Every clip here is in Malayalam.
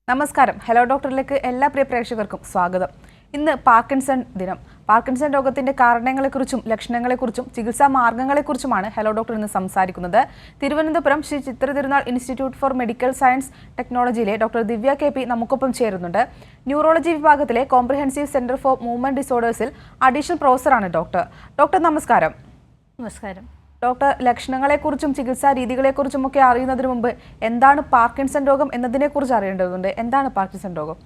നമസ്കാരം. ഹലോ ഡോക്ടറിലേക്ക് എല്ലാ പ്രിയ പ്രേക്ഷകർക്കും സ്വാഗതം. ഇന്ന് പാർക്കിൻസൺ ദിനം. പാർക്കിൻസൺ രോഗത്തിന്റെ കാരണങ്ങളെക്കുറിച്ചും ലക്ഷണങ്ങളെക്കുറിച്ചും ചികിത്സാ മാർഗങ്ങളെക്കുറിച്ചുമാണ് ഹലോ ഡോക്ടർ ഇന്ന് സംസാരിക്കുന്നത്. Thiruvananthapuram Sree Chitra Tirunal institute for medical science ടെക്നോളജിയിലെ ഡോക്ടർ ദിവ്യ KP നമുക്കൊപ്പം ചേരുന്നുണ്ട്. ന്യൂറോളജി വിഭാഗത്തിലെ കോംപ്രിഹെൻസീവ് സെന്റർ ഫോർ മൂവ്മെന്റ് ഡിസോർഡേഴ്സിൽ അഡീഷണൽ പ്രൊഫസറാണ് ഡോക്ടർ. ഡോക്ടർ നമസ്കാരം. നമസ്കാരം ഡോക്ടർ, ലക്ഷണങ്ങളെക്കുറിച്ചും ചികിത്സാ രീതികളെക്കുറിച്ചും ഒക്കെ അറിയുന്നതിന് മുമ്പ് എന്താണ് പാർക്കിൻസൺ രോഗം എന്നതിനെക്കുറിച്ച് അറിയേണ്ടതുണ്ട്. എന്താണ് പാർക്കിൻസൺ രോഗം?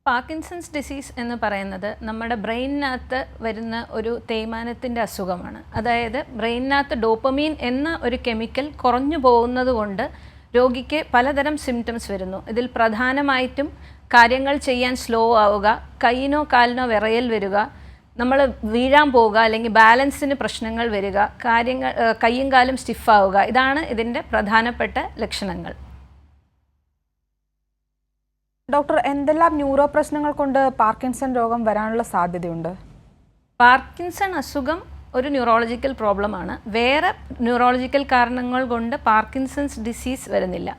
പാർക്കിൻസൺസ് ഡിസീസ് എന്ന് പറയുന്നത് നമ്മുടെ ബ്രെയിനിനകത്ത് വരുന്ന ഒരു തേയ്മാനത്തിൻ്റെ അസുഖമാണ്. അതായത് ബ്രെയിനിനകത്ത് ഡോപ്പമീൻ എന്ന ഒരു കെമിക്കൽ കുറഞ്ഞു പോകുന്നത് കൊണ്ട് രോഗിക്ക് പലതരം സിംറ്റംസ് വരുന്നു. ഇതിൽ പ്രധാനമായിട്ടും കാര്യങ്ങൾ ചെയ്യാൻ സ്ലോ ആവുക, കൈയിനോ കാലിനോ വിറയൽ വരിക, നമ്മൾ വീഴാൻ പോവുക, അല്ലെങ്കിൽ ബാലൻസിന് പ്രശ്നങ്ങൾ വരിക, കൈയും കാലും സ്റ്റിഫാവുക. ഇതാണ് ഇതിൻ്റെ പ്രധാനപ്പെട്ട ലക്ഷണങ്ങൾ. ഡോക്ടർ, എന്തെല്ലാം ന്യൂറോ പ്രശ്നങ്ങൾ കൊണ്ട് പാർക്കിൻസൺ രോഗം വരാനുള്ള സാധ്യതയുണ്ട്? പാർക്കിൻസൺ അസുഖം ഒരു ന്യൂറോളജിക്കൽ പ്രോബ്ലമാണ്. വേറെ ന്യൂറോളജിക്കൽ കാരണങ്ങൾ കൊണ്ട് പാർക്കിൻസൺസ് ഡിസീസ് വരുന്നില്ല.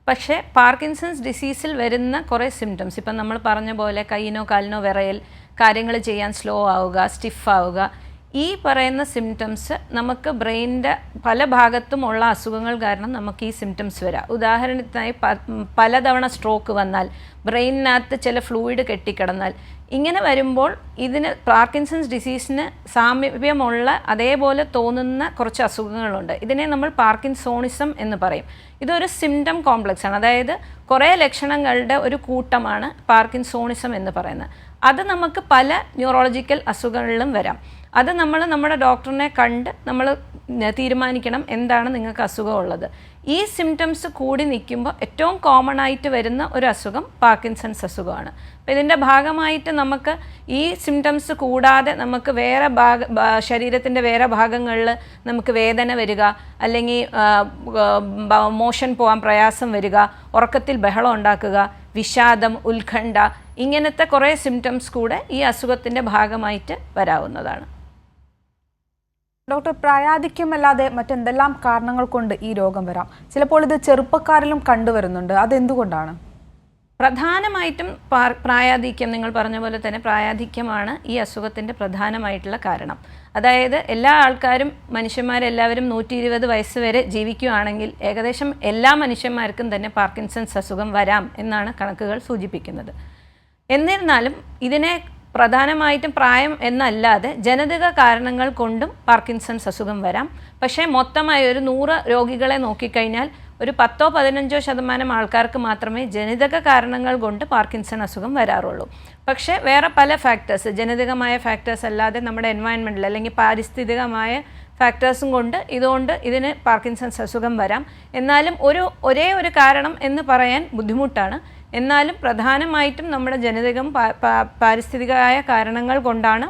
പക്ഷേ പാർക്കിൻസൺസ് ഡിസീസിൽ വരുന്ന കുറേ സിംറ്റംസ്, ഇപ്പം നമ്മൾ പറഞ്ഞ പോലെ കൈയിനോ കാലിനോ വിറയൽ, കാര്യങ്ങൾ ചെയ്യാൻ സ്ലോ ആവുക, സ്റ്റിഫ് ആവുക, ഈ പറയുന്ന സിംറ്റംസ് നമുക്ക് ബ്രെയിനിൻ്റെ പല ഭാഗത്തും ഉള്ള അസുഖങ്ങൾ കാരണം നമുക്ക് ഈ സിംറ്റംസ് വരാം. ഉദാഹരണത്തിനായി പലതവണ സ്ട്രോക്ക് വന്നാൽ, ബ്രെയിനിനകത്ത് ചില ഫ്ലൂയിഡ് കെട്ടിക്കിടന്നാൽ, ഇങ്ങനെ വരുമ്പോൾ ഇതിന് പാർക്കിൻസൺസ് ഡിസീസിന് സാമീപ്യമുള്ള അതേപോലെ തോന്നുന്ന കുറച്ച് അസുഖങ്ങളുണ്ട്. ഇതിനെ നമ്മൾ പാർക്കിൻസോണിസം എന്ന് പറയും. ഇതൊരു സിംറ്റം കോംപ്ലക്സ് ആണ്. അതായത് കുറേ ലക്ഷണങ്ങളുടെ ഒരു കൂട്ടമാണ് പാർക്കിൻസോണിസം എന്ന് പറയുന്നത്. അത് നമുക്ക് പല ന്യൂറോളജിക്കൽ അസുഖങ്ങളിലും വരാം. അത് നമ്മൾ നമ്മുടെ ഡോക്ടറിനെ കണ്ട് നമ്മൾ തീരുമാനിക്കണം എന്താണ് നിങ്ങൾക്ക് അസുഖമുള്ളത്. ഈ സിംറ്റംസ് കൂടി നിൽക്കുമ്പോൾ ഏറ്റവും കോമൺ ആയിട്ട് വരുന്ന ഒരു അസുഖം പാർക്കിൻസൺസ് അസുഖമാണ്. അപ്പോൾ ഇതിൻ്റെ ഭാഗമായിട്ട് നമുക്ക് ഈ സിംറ്റംസ് കൂടാതെ നമുക്ക് വേറെ ശരീരത്തിൻ്റെ വേറെ ഭാഗങ്ങളിൽ നമുക്ക് വേദന വരിക, അല്ലെങ്കിൽ മോഷൻ പോകാൻ പ്രയാസം വരിക, ഉറക്കത്തിൽ ബഹളം ഉണ്ടാക്കുക, വിഷാദം, ഉത്കണ്ഠ, ഇങ്ങനത്തെ കുറേ സിംറ്റംസ് കൂടെ ഈ അസുഖത്തിൻ്റെ ഭാഗമായിട്ട് വരാവുന്നതാണ്. ഡോക്ടർ, പ്രായാധിക്യമല്ലാതെ മറ്റെന്തെല്ലാം കാരണങ്ങൾ കൊണ്ട് ഈ രോഗം വരാം? ചിലപ്പോൾ ഇത് ചെറുപ്പക്കാരിലും കണ്ടുവരുന്നുണ്ട്. അതെന്തുകൊണ്ടാണ്? പ്രധാനമായിട്ടും പ്രായാധിക്യം, നിങ്ങൾ പറഞ്ഞ പോലെ തന്നെ പ്രായാധിക്യമാണ് ഈ അസുഖത്തിൻ്റെ പ്രധാനമായിട്ടുള്ള കാരണം. അതായത് എല്ലാ ആൾക്കാരും, മനുഷ്യന്മാരെല്ലാവരും 120 വയസ്സ് വരെ ജീവിക്കുകയാണെങ്കിൽ ഏകദേശം എല്ലാ മനുഷ്യന്മാർക്കും തന്നെ പാർക്കിൻസൺസ് അസുഖം വരാം എന്നാണ് കണക്കുകൾ സൂചിപ്പിക്കുന്നത്. എന്നിരുന്നാലും ഇതിനെ പ്രധാനമായിട്ടും പ്രായം എന്നല്ലാതെ ജനിതക കാരണങ്ങൾ കൊണ്ടും പാർക്കിൻസൺസ് അസുഖം വരാം. പക്ഷേ മൊത്തമായി ഒരു 100 രോഗികളെ നോക്കിക്കഴിഞ്ഞാൽ ഒരു 10-15% ആൾക്കാർക്ക് മാത്രമേ ജനിതക കാരണങ്ങൾ കൊണ്ട് പാർക്കിൻസൺ അസുഖം വരാറുള്ളൂ. പക്ഷേ വേറെ പല ഫാക്ടേഴ്സ്, ജനിതകമായ ഫാക്ടേഴ്സ് അല്ലാതെ നമ്മുടെ എൻവയൺമെൻറ്റിൽ അല്ലെങ്കിൽ പാരിസ്ഥിതികമായ ഫാക്ടേഴ്സും കൊണ്ട് ഇതിന് പാർക്കിൻസൺസ് അസുഖം വരാം. എന്നാലും ഒരേ ഒരു കാരണം എന്ന് പറയാൻ ബുദ്ധിമുട്ടാണ്. എന്നാലും പ്രധാനമായിട്ടും നമ്മുടെ ജനിതകം പാരിസ്ഥിതികമായ കാരണങ്ങൾ കൊണ്ടാണ്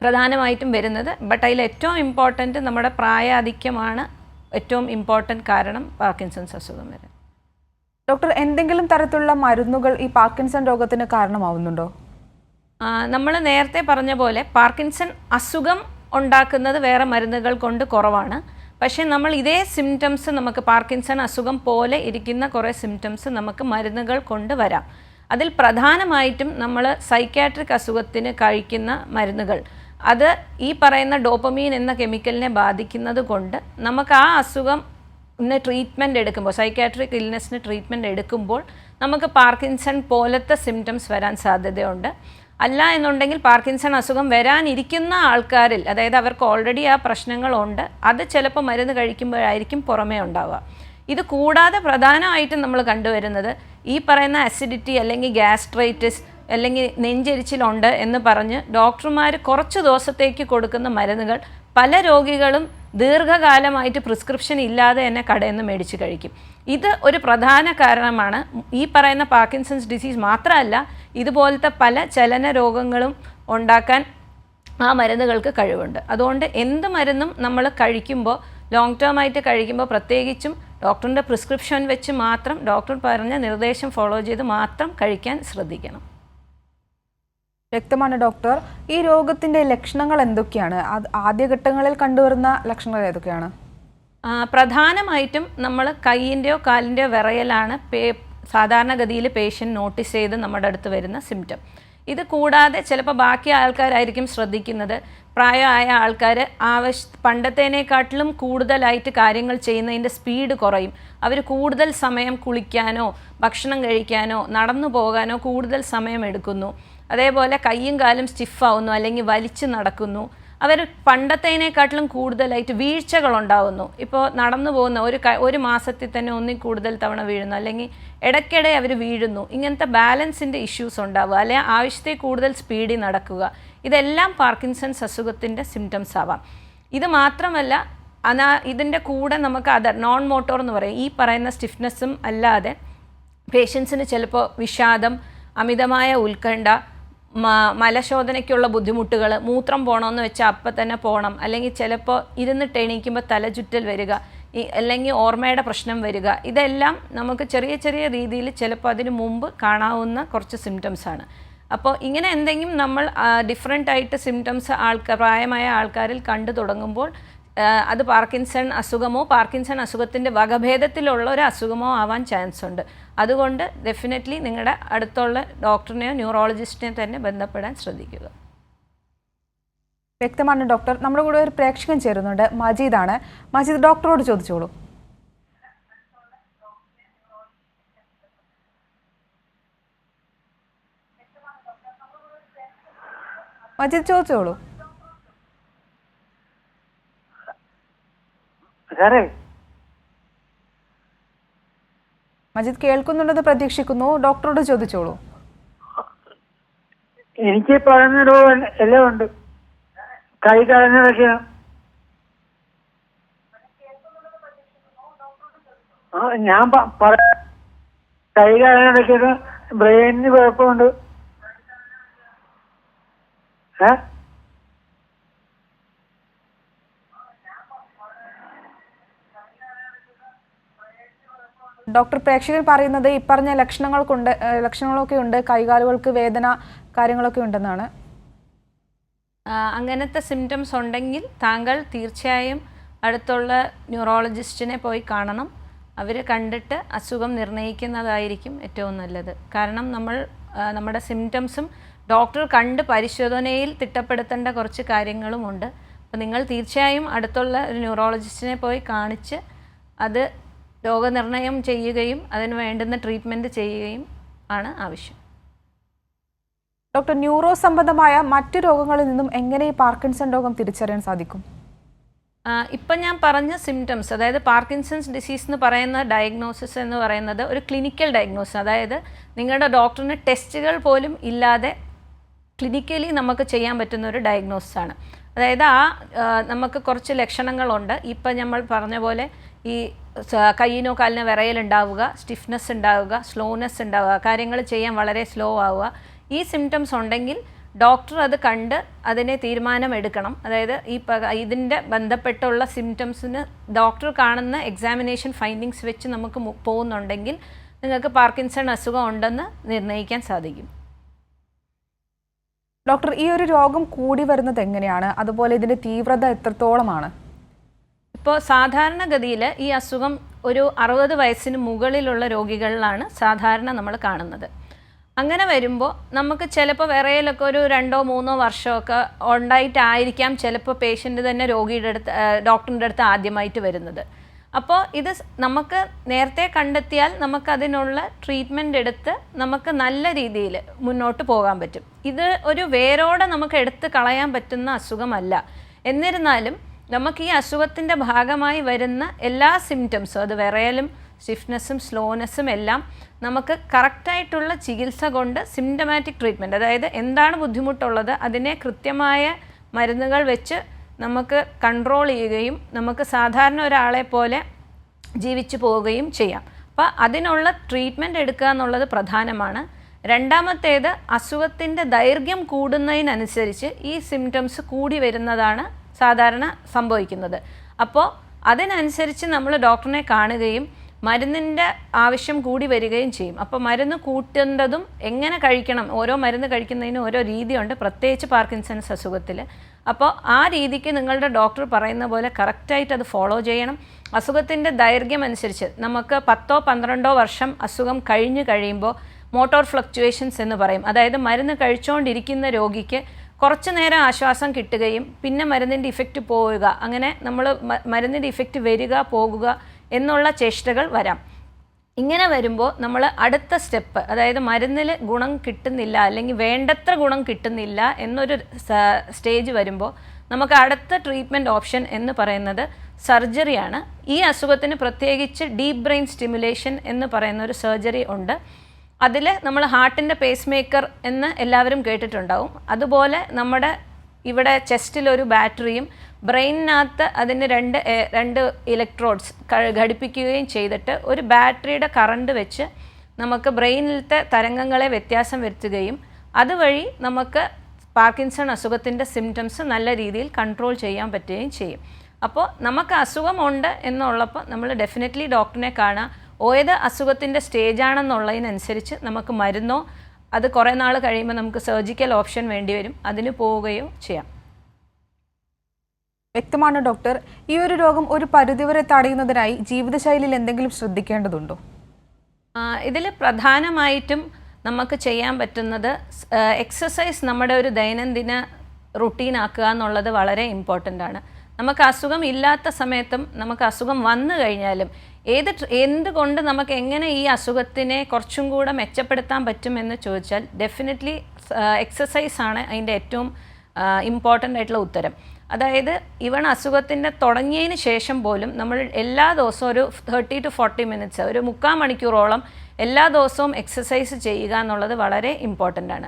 പ്രധാനമായിട്ടും വരുന്നത്. ബട്ട് അതിൽ ഏറ്റവും ഇമ്പോർട്ടൻറ്റ് നമ്മുടെ പ്രായാധിക്യമാണ് ഏറ്റവും ഇമ്പോർട്ടൻറ്റ് കാരണം പാർക്കിൻസൺസ് അസുഖം വരാൻ. ഡോക്ടർ, എന്തെങ്കിലും തരത്തിലുള്ള മരുന്നുകൾ ഈ പാർക്കിൻസൺ രോഗത്തിന് കാരണമാവുന്നുണ്ടോ? നമ്മൾ നേരത്തെ പറഞ്ഞ പോലെ പാർക്കിൻസൺ അസുഖം ഉണ്ടാക്കുന്നത് വേറെ മരുന്നുകൾ കൊണ്ട് കുറവാണ്. പക്ഷേ നമ്മൾ ഇതേ സിംറ്റംസ്, നമുക്ക് പാർക്കിൻസൺ അസുഖം പോലെ ഇരിക്കുന്ന കുറേ സിംറ്റംസ് നമുക്ക് മരുന്നുകൾ കൊണ്ട് വരാം. അതിൽ പ്രധാനമായിട്ടും നമ്മൾ സൈക്യാട്രിക് അസുഖത്തിന് കഴിക്കുന്ന മരുന്നുകൾ, അത് ഈ പറയുന്ന ഡോപ്പമീൻ എന്ന കെമിക്കലിനെ ബാധിക്കുന്നത് കൊണ്ട് നമുക്ക് ആ അസുഖത്തിന് ട്രീറ്റ്മെൻറ്റ് എടുക്കുമ്പോൾ, സൈക്യാട്രിക് ഇൽനെസ്സിന് ട്രീറ്റ്മെൻറ്റ് എടുക്കുമ്പോൾ നമുക്ക് പാർക്കിൻസൺ പോലത്തെ സിംറ്റംസ് വരാൻ സാധ്യതയുണ്ട്. അല്ല എന്നുണ്ടെങ്കിൽ പാർക്കിൻസൺ അസുഖം വരാനിരിക്കുന്ന ആൾക്കാരിൽ, അതായത് അവർക്ക് ഓൾറെഡി ആ പ്രശ്നങ്ങളുണ്ട്, അത് ചിലപ്പോൾ മരുന്ന് കഴിക്കുമ്പോഴായിരിക്കും പുറമേ ഉണ്ടാവുക. ഇത് കൂടാതെ പ്രധാനമായിട്ടും നമ്മൾ കണ്ടുവരുന്നത് ഈ പറയുന്ന അസിഡിറ്റി അല്ലെങ്കിൽ ഗ്യാസ്ട്രൈറ്റിസ് അല്ലെങ്കിൽ നെഞ്ചെരിച്ചിലുണ്ട് എന്ന് പറഞ്ഞ് ഡോക്ടർമാർ കുറച്ച് ദിവസത്തേക്ക് കൊടുക്കുന്ന മരുന്നുകൾ പല രോഗികളും ദീർഘകാലമായിട്ട് പ്രിസ്ക്രിപ്ഷൻ ഇല്ലാതെ തന്നെ കടയിൽ നിന്ന് മേടിച്ച് കഴിക്കും. ഇത് ഒരു പ്രധാന കാരണമാണ്. ഈ പറയുന്ന പാർക്കിൻസൺസ് ഡിസീസ് മാത്രമല്ല, ഇതുപോലത്തെ പല ചലന രോഗങ്ങളും ഉണ്ടാക്കാൻ ആ മരുന്നുകൾക്ക് കഴിവുണ്ട്. അതുകൊണ്ട് എന്ത് മരുന്നും നമ്മൾ കഴിക്കുമ്പോൾ, ലോങ് ടേം ആയിട്ട് കഴിക്കുമ്പോൾ പ്രത്യേകിച്ചും ഡോക്ടറിൻ്റെ പ്രിസ്ക്രിപ്ഷൻ വെച്ച് മാത്രം, ഡോക്ടർ പറഞ്ഞ നിർദ്ദേശം ഫോളോ ചെയ്ത് മാത്രം കഴിക്കാൻ ശ്രദ്ധിക്കണം. വ്യക്തമാണ് ഡോക്ടർ. ഈ രോഗത്തിൻ്റെ ലക്ഷണങ്ങൾ എന്തൊക്കെയാണ്? ആദ്യഘട്ടങ്ങളിൽ കണ്ടുവരുന്ന ലക്ഷണങ്ങൾ ഏതൊക്കെയാണ്? പ്രധാനമായിട്ടും നമ്മൾ കൈയിൻ്റെയോ കാലിൻ്റെയോ വിറയലാണ് സാധാരണഗതിയിൽ പേഷ്യൻ്റ് നോട്ടീസ് ചെയ്ത് നമ്മുടെ അടുത്ത് വരുന്ന സിംറ്റം. ഇത് കൂടാതെ ചിലപ്പോൾ ബാക്കി ആൾക്കാരായിരിക്കും ശ്രദ്ധിക്കുന്നത്. പ്രായമായ ആൾക്കാർ പണ്ടത്തേനേക്കാട്ടിലും കൂടുതലായിട്ട് കാര്യങ്ങൾ ചെയ്യുന്നതിൻ്റെ സ്പീഡ് കുറയും. അവർ കൂടുതൽ സമയം കുളിക്കാനോ ഭക്ഷണം കഴിക്കാനോ നടന്നു പോകാനോ കൂടുതൽ സമയം എടുക്കുന്നു. അതേപോലെ കയ്യും കാലും സ്റ്റിഫാവുന്നു, അല്ലെങ്കിൽ വലിച്ചു നടക്കുന്നു. അവർ പണ്ടത്തേനേക്കാട്ടിലും കൂടുതലായിട്ട് വീഴ്ചകളുണ്ടാവുന്നു. ഇപ്പോൾ നടന്നു പോകുന്ന ഒരു മാസത്തിൽ തന്നെ ഒന്നിൽ കൂടുതൽ തവണ വീഴുന്നു, അല്ലെങ്കിൽ ഇടയ്ക്കിടെ അവർ വീഴുന്നു. ഇങ്ങനത്തെ ബാലൻസിൻ്റെ ഇഷ്യൂസ് ഉണ്ടാവുക, അല്ലെങ്കിൽ ആവശ്യത്തിൽ കൂടുതൽ സ്പീഡിൽ നടക്കുക. ഇതെല്ലാം പാർക്കിൻസൺസ് അസുഖത്തിൻ്റെ സിംറ്റംസ് ആവാം. ഇത് മാത്രമല്ല, ഇതിൻ്റെ കൂടെ നമുക്ക് നോൺ മോട്ടോർ എന്ന് പറയും. ഈ പറയുന്ന സ്റ്റിഫ്നെസ്സും അല്ലാതെ പേഷ്യൻസിന് ചിലപ്പോൾ വിഷാദം, അമിതമായ ഉത്കണ്ഠ, മലശോധനയ്ക്കുള്ള ബുദ്ധിമുട്ടുകൾ, മൂത്രം പോകണമെന്ന് വെച്ചാൽ അപ്പം തന്നെ പോകണം, അല്ലെങ്കിൽ ചിലപ്പോൾ ഇരുന്നിട്ട് എണീക്കുമ്പോൾ തലചുറ്റൽ വരിക, അല്ലെങ്കിൽ ഓർമ്മയുടെ പ്രശ്നം വരിക. ഇതെല്ലാം നമുക്ക് ചെറിയ ചെറിയ രീതിയിൽ ചിലപ്പോൾ അതിന് മുമ്പ് കാണാവുന്ന കുറച്ച് സിംറ്റംസാണ്. അപ്പോൾ ഇങ്ങനെ എന്തെങ്കിലും നമ്മൾ ഡിഫറെൻ്റ് ആയിട്ട് സിംറ്റംസ് പ്രായമായ ആൾക്കാരിൽ കണ്ടു തുടങ്ങുമ്പോൾ അത് പാർക്കിൻസൺ അസുഖമോ പാർക്കിൻസൺ അസുഖത്തിൻ്റെ വകഭേദത്തിലുള്ള ഒരു അസുഖമോ ആവാൻ ചാൻസ് ഉണ്ട്. അതുകൊണ്ട് ഡെഫിനറ്റ്ലി നിങ്ങളുടെ അടുത്തുള്ള ഡോക്ടറിനെയോ ന്യൂറോളജിസ്റ്റിനെയോ തന്നെ ബന്ധപ്പെടാൻ ശ്രദ്ധിക്കുക. വ്യക്തമാണ് ഡോക്ടർ. നമ്മുടെ കൂടെ ഒരു പ്രേക്ഷകൻ ചേരുന്നുണ്ട്, മജീദാണ്. മജീദ്, ഡോക്ടറോട് ചോദിച്ചോളൂ. മജീദ് ചോദിച്ചോളൂ. മജീദ് കേൾക്കുന്നുണ്ടെന്ന് പ്രതീക്ഷിക്കുന്നു. ഡോക്ടറോട് ചോദിച്ചോളൂ. എനിക്ക് പറയുന്ന രോഗം എല്ലാം ഉണ്ട്. കൈ കാലിന് വയ്ക്കണം. ഞാൻ കൈ കാലിന് വയ്ക്കുന്ന ബ്രെയിനിന് കുഴപ്പമുണ്ട്. ഡോക്ടർ, പ്രേക്ഷകർ പറയുന്നത് ഈ പറഞ്ഞ ലക്ഷണങ്ങളൊക്കെ ഉണ്ട്, കൈകാലുകൾക്ക് വേദന കാര്യങ്ങളൊക്കെ ഉണ്ടെന്നാണ്. അങ്ങനത്തെ സിംറ്റംസ് ഉണ്ടെങ്കിൽ താങ്കൾ തീർച്ചയായും അടുത്തുള്ള ന്യൂറോളജിസ്റ്റിനെ പോയി കാണണം. അവർ കണ്ടിട്ട് അസുഖം നിർണ്ണയിക്കുന്നതായിരിക്കും ഏറ്റവും നല്ലത്. കാരണം നമ്മുടെ സിംറ്റംസും ഡോക്ടർ കണ്ട് പരിശോധനയിൽ തിട്ടപ്പെടുത്തേണ്ട കുറച്ച് കാര്യങ്ങളുമുണ്ട്. അപ്പോൾ നിങ്ങൾ തീർച്ചയായും അടുത്തുള്ള ഒരു ന്യൂറോളജിസ്റ്റിനെ പോയി കാണിച്ച് അത് രോഗനിർണയം ചെയ്യുകയും അതിന് വേണ്ടുന്ന ട്രീറ്റ്മെൻറ്റ് ചെയ്യുകയും ആണ് ആവശ്യം. ഡോക്ടർ, ന്യൂറോ സംബന്ധമായ മറ്റു രോഗങ്ങളിൽ നിന്നും എങ്ങനെ ഈ പാർക്കിൻസൺ രോഗം തിരിച്ചറിയാൻ സാധിക്കും? ഇപ്പം ഞാൻ പറഞ്ഞ സിംറ്റംസ്, അതായത് പാർക്കിൻസൺസ് ഡിസീസ് എന്ന് പറയുന്ന ഡയഗ്നോസിസ് എന്ന് പറയുന്നത് ഒരു ക്ലിനിക്കൽ ഡയഗ്നോസിസ്, അതായത് നിങ്ങളുടെ ഡോക്ടറിന് ടെസ്റ്റുകൾ പോലും ഇല്ലാതെ ക്ലിനിക്കലി നമുക്ക് ചെയ്യാൻ പറ്റുന്ന ഒരു ഡയഗ്നോസിസ് ആണ്. അതായത് നമുക്ക് കുറച്ച് ലക്ഷണങ്ങളുണ്ട്. ഇപ്പം നമ്മൾ പറഞ്ഞ പോലെ ഈ കയ്യിനോ കാലിനോ വിറയലുണ്ടാവുക, സ്റ്റിഫ്നെസ് ഉണ്ടാവുക, സ്ലോനെസ് ഉണ്ടാവുക, കാര്യങ്ങൾ ചെയ്യാൻ വളരെ സ്ലോ ആവുക. ഈ സിംറ്റംസ് ഉണ്ടെങ്കിൽ ഡോക്ടർ അത് കണ്ട് അതിനെ തീരുമാനം എടുക്കണം. അതായത് ഇതിൻ്റെ ബന്ധപ്പെട്ടുള്ള സിംറ്റംസിന് ഡോക്ടർ കാണുന്ന എക്സാമിനേഷൻ ഫൈൻഡിങ്സ് വെച്ച് നമുക്ക് പോകുന്നുണ്ടെങ്കിൽ നിങ്ങൾക്ക് പാർക്കിൻസൺ അസുഖം ഉണ്ടെന്ന് നിർണ്ണയിക്കാൻ സാധിക്കും. ഡോക്ടർ, ഈ ഒരു രോഗം കൂടി വരുന്നത് എങ്ങനെയാണ്? അതുപോലെ ഇതിൻ്റെ തീവ്രത എത്രത്തോളമാണ്? ഇപ്പോൾ സാധാരണഗതിയിൽ ഈ അസുഖം ഒരു 60 വയസ്സിന് മുകളിലുള്ള രോഗികളിലാണ് സാധാരണ നമ്മൾ കാണുന്നത്. അങ്ങനെ വരുമ്പോൾ നമുക്ക് ചിലപ്പോൾ വിറയലൊക്കെ ഒരു 2-3 വർഷമൊക്കെ ഉണ്ടായിട്ടായിരിക്കാം ചിലപ്പോൾ പേഷ്യൻ്റ് തന്നെ ഡോക്ടറിൻ്റെ അടുത്ത് ആദ്യമായിട്ട് വരുന്നത്. അപ്പോൾ ഇത് നമുക്ക് നേരത്തെ കണ്ടെത്തിയാൽ നമുക്കതിനുള്ള ട്രീറ്റ്മെൻറ്റ് എടുത്ത് നമുക്ക് നല്ല രീതിയിൽ മുന്നോട്ട് പോകാൻ പറ്റും. ഇത് ഒരു വേരോടെ നമുക്ക് എടുത്ത് കളയാൻ പറ്റുന്ന അസുഖമല്ല. എന്നിരുന്നാലും നമുക്ക് ഈ അസുഖത്തിൻ്റെ ഭാഗമായി വരുന്ന എല്ലാ സിംറ്റംസും, അത് വിറയലും സ്റ്റിഫ്നെസ്സും സ്ലോനെസ്സും എല്ലാം നമുക്ക് കറക്റ്റായിട്ടുള്ള ചികിത്സ കൊണ്ട് സിംറ്റമാറ്റിക് ട്രീറ്റ്മെൻറ്റ്, അതായത് എന്താണ് ബുദ്ധിമുട്ടുള്ളത് അതിനെ കൃത്യമായ മരുന്നുകൾ വെച്ച് നമുക്ക് കൺട്രോൾ ചെയ്യുകയും നമുക്ക് സാധാരണ ഒരാളെ പോലെ ജീവിച്ചു പോവുകയും ചെയ്യാം. അപ്പോൾ അതിനുള്ള ട്രീറ്റ്മെൻറ്റ് എടുക്കുക എന്നുള്ളത് പ്രധാനമാണ്. രണ്ടാമത്തേത്, അസുഖത്തിൻ്റെ ദൈർഘ്യം കൂടുന്നതിനനുസരിച്ച് ഈ സിംറ്റംസ് കൂടി വരുന്നതാണ് സാധാരണ സംഭവിക്കുന്നത്. അപ്പോൾ അതിനനുസരിച്ച് നമ്മൾ ഡോക്ടറിനെ കാണുകയും മരുന്നിൻ്റെ ആവശ്യം കൂടി വരികയും ചെയ്യും. അപ്പോൾ മരുന്ന് കൂട്ടേണ്ടതും എങ്ങനെ കഴിക്കണം, ഓരോ മരുന്ന് കഴിക്കുന്നതിനും ഓരോ രീതിയുണ്ട്, പ്രത്യേകിച്ച് പാർക്കിൻസൺസ് അസുഖത്തിൽ. അപ്പോൾ ആ രീതിക്ക് നിങ്ങളുടെ ഡോക്ടർ പറയുന്ന പോലെ കറക്റ്റായിട്ട് അത് ഫോളോ ചെയ്യണം. അസുഖത്തിൻ്റെ ദൈർഘ്യം അനുസരിച്ച് നമുക്ക് 10-12 വർഷം അസുഖം കഴിഞ്ഞ് കഴിയുമ്പോൾ മോട്ടോർ ഫ്ലക്ച്വേഷൻസ് എന്ന് പറയും. അതായത് മരുന്ന് കഴിച്ചുകൊണ്ടിരിക്കുന്ന രോഗിക്ക് കുറച്ച് നേരം ആശ്വാസം കിട്ടുകയും പിന്നെ മരുന്നിൻ്റെ ഇഫക്റ്റ് പോവുക, അങ്ങനെ നമ്മൾ മരുന്നിൻ്റെ ഇഫക്റ്റ് വരിക പോകുക എന്നുള്ള ചേഷ്ടകൾ വരാം. ഇങ്ങനെ വരുമ്പോൾ നമ്മൾ അടുത്ത സ്റ്റെപ്പ്, അതായത് മരുന്നിൽ ഗുണം കിട്ടുന്നില്ല അല്ലെങ്കിൽ വേണ്ടത്ര ഗുണം കിട്ടുന്നില്ല എന്നൊരു സ്റ്റേജ് വരുമ്പോൾ നമുക്ക് അടുത്ത ട്രീറ്റ്മെൻറ്റ് ഓപ്ഷൻ എന്ന് പറയുന്നത് സർജറിയാണ്. ഈ അസുഖത്തിന് പ്രത്യേകിച്ച് ഡീപ്പ് ബ്രെയിൻ സ്റ്റിമുലേഷൻ എന്ന് പറയുന്ന ഒരു സർജറി ഉണ്ട്. അതിൽ നമ്മൾ ഹാർട്ടിൻ്റെ പേസ് മേക്കർ എന്ന് എല്ലാവരും കേട്ടിട്ടുണ്ടാവും. അതുപോലെ നമ്മുടെ ഇവിടെ ചെസ്റ്റിലൊരു ബാറ്ററിയും ബ്രെയിനിനകത്ത് അതിന് രണ്ട് ഇലക്ട്രോഡ്സ് ഘടിപ്പിക്കുകയും ചെയ്തിട്ട് ഒരു ബാറ്ററിയുടെ കറണ്ട് വെച്ച് നമുക്ക് ബ്രെയിനിലത്തെ തരംഗങ്ങളെ വ്യത്യാസം വരുത്തുകയും അതുവഴി നമുക്ക് പാർക്കിൻസൺ അസുഖത്തിൻ്റെ സിംറ്റംസ് നല്ല രീതിയിൽ കൺട്രോൾ ചെയ്യാൻ പറ്റുകയും ചെയ്യും. അപ്പോൾ നമുക്ക് അസുഖമുണ്ട് എന്നുള്ളപ്പോൾ നമ്മൾ ഡെഫിനറ്റ്ലി ഡോക്ടറിനെ കാണാം. ഏത് അസുഖത്തിൻ്റെ സ്റ്റേജാണെന്നുള്ളതിനനുസരിച്ച് നമുക്ക് മരുന്നോ അത് കുറേ നാൾ കഴിയുമ്പോൾ നമുക്ക് സർജിക്കൽ ഓപ്ഷൻ വേണ്ടി വരും, അതിന് പോവുകയോ ചെയ്യാം. വ്യക്തമാണ് ഡോക്ടർ. ഈ ഒരു രോഗം ഒരു പരിധിവരെ തടയുന്നതിനായി ജീവിതശൈലിയിൽ എന്തെങ്കിലും ശ്രദ്ധിക്കേണ്ടതുണ്ടോ? ഇതിൽ പ്രധാനമായിട്ടും നമുക്ക് ചെയ്യാൻ പറ്റുന്നത് എക്സസൈസ് നമ്മുടെ ഒരു ദൈനംദിന റുട്ടീനാക്കുക എന്നുള്ളത് വളരെ ഇമ്പോർട്ടൻ്റ് ആണ്. നമുക്ക് അസുഖം ഇല്ലാത്ത സമയത്തും നമുക്ക് അസുഖം വന്നു കഴിഞ്ഞാലും എന്തുകൊണ്ട് നമുക്ക് എങ്ങനെ ഈ അസുഖത്തിനെ കുറച്ചും കൂടെ മെച്ചപ്പെടുത്താൻ പറ്റുമെന്ന് ചോദിച്ചാൽ ഡെഫിനറ്റ്ലി എക്സസൈസാണ് അതിൻ്റെ ഏറ്റവും ഇമ്പോർട്ടൻ്റ് ആയിട്ടുള്ള ഉത്തരം. അതായത് ഇവൺ അസുഖത്തിൻ്റെ തുടങ്ങിയതിന് ശേഷം പോലും നമ്മൾ എല്ലാ ദിവസവും ഒരു 30 to 40 മിനിറ്റ്സ്, ഒരു 3/4 മണിക്കൂറോളം എല്ലാ ദിവസവും എക്സസൈസ് ചെയ്യുക എന്നുള്ളത് വളരെ ഇമ്പോർട്ടൻ്റ് ആണ്.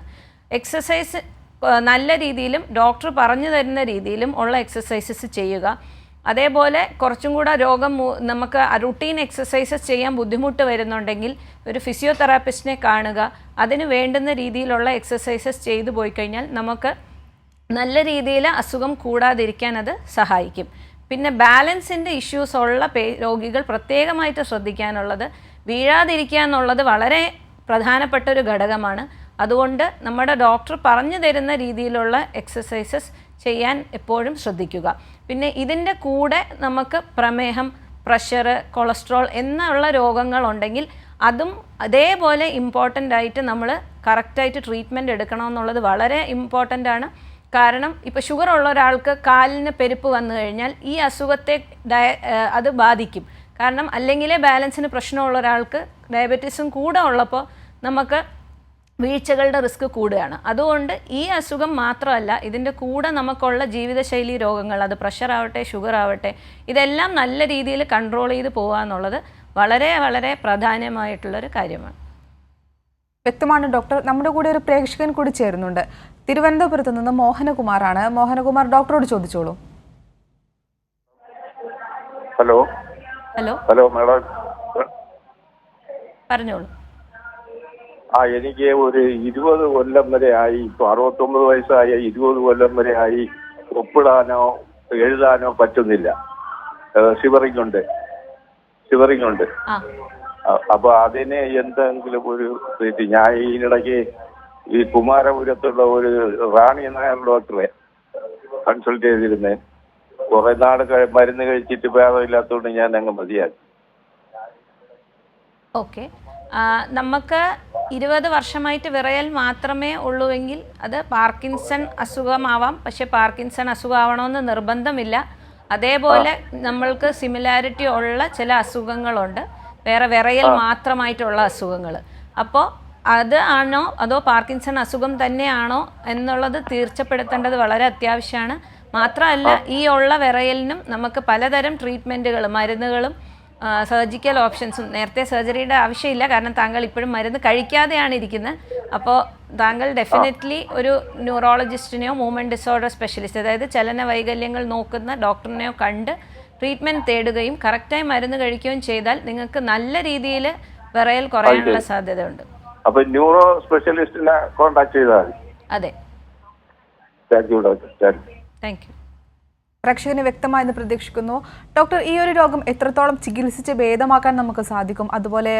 എക്സസൈസ് നല്ല രീതിയിലും ഡോക്ടർ പറഞ്ഞു തരുന്ന രീതിയിലും ഉള്ള എക്സസൈസസ് ചെയ്യുക. അതേപോലെ കുറച്ചും കൂടെ നമുക്ക് റുട്ടീൻ എക്സസൈസസ് ചെയ്യാൻ ബുദ്ധിമുട്ട് വരുന്നുണ്ടെങ്കിൽ ഒരു ഫിസിയോതെറാപ്പിസ്റ്റിനെ കാണുക. അതിന് വേണ്ടുന്ന രീതിയിലുള്ള എക്സസൈസസ് ചെയ്തു പോയി കഴിഞ്ഞാൽ നമുക്ക് നല്ല രീതിയിൽ അസുഖം കൂടാതിരിക്കാൻ അത് സഹായിക്കും. പിന്നെ ബാലൻസിൻ്റെ ഇഷ്യൂസ് ഉള്ള രോഗികൾ പ്രത്യേകമായിട്ട് ശ്രദ്ധിക്കാനുള്ളത് വീഴാതിരിക്കുക എന്നുള്ളത് വളരെ പ്രധാനപ്പെട്ട ഒരു ഘടകമാണ്. അതുകൊണ്ട് നമ്മുടെ ഡോക്ടർ പറഞ്ഞു തരുന്ന രീതിയിലുള്ള എക്സസൈസസ് ചെയ്യാൻ എപ്പോഴും ശ്രദ്ധിക്കുക. പിന്നെ ഇതിൻ്റെ കൂടെ നമുക്ക് പ്രമേഹം, പ്രഷർ, കൊളസ്ട്രോൾ എന്നുള്ള രോഗങ്ങളുണ്ടെങ്കിൽ അതും അതേപോലെ ഇമ്പോർട്ടൻ്റ് ആയിട്ട് നമ്മൾ കറക്റ്റായിട്ട് ട്രീറ്റ്മെൻറ്റ് എടുക്കണമെന്നുള്ളത് വളരെ ഇമ്പോർട്ടൻ്റ് ആണ്. കാരണം ഇപ്പോൾ ഷുഗർ ഉള്ള ഒരാൾക്ക് കാലിന് പെരുപ്പ് വന്നു കഴിഞ്ഞാൽ ഈ അസുഖത്തെ അത് ബാധിക്കും. കാരണം അല്ലെങ്കിലേ ബാലൻസിന് പ്രശ്നമുള്ള ഒരാൾക്ക് ഡയബറ്റീസും കൂടെ ഉള്ളപ്പോൾ നമുക്ക് വീഴ്ചകളുടെ റിസ്ക് കൂടുകയാണ്. അതുകൊണ്ട് ഈ അസുഖം മാത്രമല്ല, ഇതിൻ്റെ കൂടെ നമുക്കുള്ള ജീവിതശൈലി രോഗങ്ങൾ, അത് പ്രഷർ ആവട്ടെ, ഷുഗർ ആവട്ടെ, ഇതെല്ലാം നല്ല രീതിയിൽ കൺട്രോൾ ചെയ്ത് പോകുക എന്നുള്ളത് വളരെ വളരെ പ്രധാനമായിട്ടുള്ളൊരു കാര്യമാണ്. വ്യക്തമാണ് ഡോക്ടർ. നമ്മുടെ കൂടെ ഒരു പ്രേക്ഷകൻ കൂടി ചേരുന്നുണ്ട്. തിരുവനന്തപുരത്ത് നിന്ന് മോഹനകുമാറാണ്. മോഹനകുമാർ, ഡോക്ടറോട് ചോദിച്ചോളൂ. ഹലോ ഹലോ ഹലോ മാഡം, പറഞ്ഞോളൂ. എനിക്ക് ഒരു 20 കൊല്ലം വരെ ആയി, ഇപ്പൊ 69 വയസ്സായ 20 കൊല്ലം വരെ ആയി ഒപ്പിടാനോ എഴുതാനോ പറ്റുന്നില്ല. ഷിവറിംഗ് ഉണ്ട്. അപ്പൊ അതിന് എന്തെങ്കിലും ഒരു ഞാൻ ഇതിനിടയ്ക്ക് ഈ കുമാരപുരത്തുള്ള ഒരു റാണി നായർ ഡോക്ടറെ കൺസൾട്ട് ചെയ്തിരുന്നേ. കുറെ നാട് മരുന്ന് കഴിച്ചിട്ട് ഭേദമില്ലാത്തതുകൊണ്ട് ഞാൻ അങ്ങ് മതിയാക്കി. ഓക്കെ, നമുക്ക് 20 വർഷമായിട്ട് വിറയൽ മാത്രമേ ഉള്ളൂവെങ്കിൽ അത് പാർക്കിൻസൺ അസുഖമാവാം. പക്ഷെ പാർക്കിൻസൺ അസുഖമാവണമെന്ന് നിർബന്ധമില്ല. അതേപോലെ നമ്മൾക്ക് സിമിലാരിറ്റി ഉള്ള ചില അസുഖങ്ങളുണ്ട്, വേറെ വിറയൽ മാത്രമായിട്ടുള്ള അസുഖങ്ങൾ. അപ്പോൾ അത് ആണോ അതോ പാർക്കിൻസൺ അസുഖം തന്നെയാണോ എന്നുള്ളത് തീർച്ചപ്പെടുത്തേണ്ടത് വളരെ അത്യാവശ്യമാണ്. മാത്രമല്ല, ഈ ഉള്ള വിറയലിനും നമുക്ക് പലതരം ട്രീറ്റ്മെൻറ്റുകൾ, മരുന്നുകളും സർജിക്കൽ ഓപ്ഷൻസും. നേരത്തെ സർജറിയുടെ ആവശ്യമില്ല, കാരണം താങ്കൾ ഇപ്പോഴും മരുന്ന് കഴിക്കാതെയാണ് ഇരിക്കുന്നത്. അപ്പോൾ താങ്കൾ ഡെഫിനറ്റ്ലി ഒരു ന്യൂറോളജിസ്റ്റിനെയോ മൂവ്മെൻറ്റ് ഡിസോർഡർ സ്പെഷ്യലിസ്റ്റ്, അതായത് ചലന വൈകല്യങ്ങൾ നോക്കുന്ന ഡോക്ടറിനെയോ കണ്ട് ട്രീറ്റ്മെൻറ്റ് തേടുകയും കറക്റ്റായി മരുന്ന് കഴിക്കുകയും ചെയ്താൽ നിങ്ങൾക്ക് നല്ല രീതിയിൽ വിറയൽ കുറയാനുള്ള സാധ്യതയുണ്ട്. അപ്പോൾ ന്യൂറോ സ്പെഷ്യലിസ്റ്റിനെ കോൺടാക്ട് ചെയ്താൽ മതി. അതെ. Thank you doctor. Thank you. പ്രേക്ഷകന് വ്യക്തമായെന്ന് പ്രതീക്ഷിക്കുന്നു. ഡോക്ടർ, ഈ ഒരു രോഗം എത്രത്തോളം ചികിത്സിച്ച് ഭേദമാക്കാൻ നമുക്ക് സാധിക്കും? അതുപോലെ